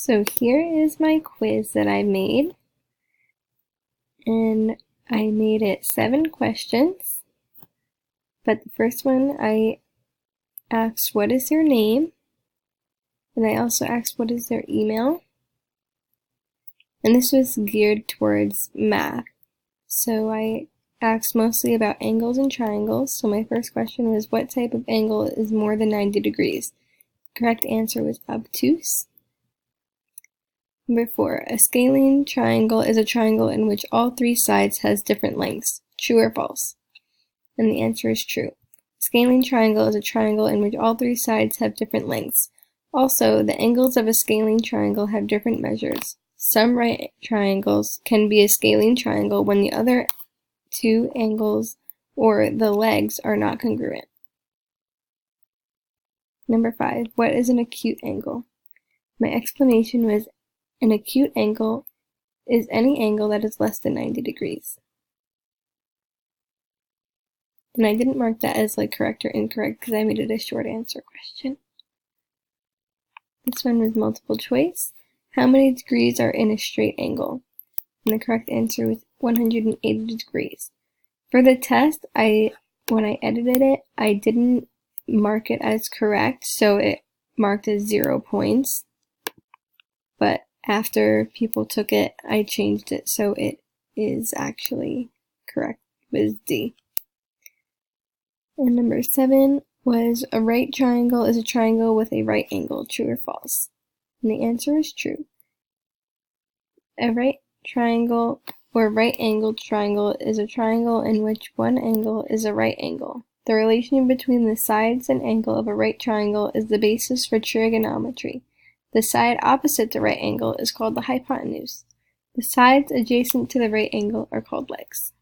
So here is my quiz that I made, and I made it 7 questions, but the first one I asked what is their name, and I also asked what is their email, and this was geared towards math. So I asked mostly about angles and triangles. So my first question was, what type of angle is more than 90 degrees? The correct answer was obtuse. Number 4, a scalene triangle is a triangle in which all 3 sides has different lengths. True or false? And the answer is true. A scalene triangle is a triangle in which all 3 sides have different lengths. Also, the angles of a scalene triangle have different measures. Some right triangles can be a scalene triangle when the other 2 angles or the legs are not congruent. Number 5, what is an acute angle? My explanation was, an acute angle is any angle that is less than 90 degrees. And I didn't mark that as correct or incorrect because I made it a short answer question. This one was multiple choice. How many degrees are in a straight angle? And the correct answer was 180 degrees. For the test, when I edited it, I didn't mark it as correct, so it marked as 0 points. But after people took it, I changed it so it is actually correct. It was D. And number 7 was, a right triangle is a triangle with a right angle. True or false? And the answer is true. A right triangle or right-angled triangle is a triangle in which one angle is a right angle. The relation between the sides and angle of a right triangle is the basis for trigonometry. The side opposite the right angle is called the hypotenuse. The sides adjacent to the right angle are called legs.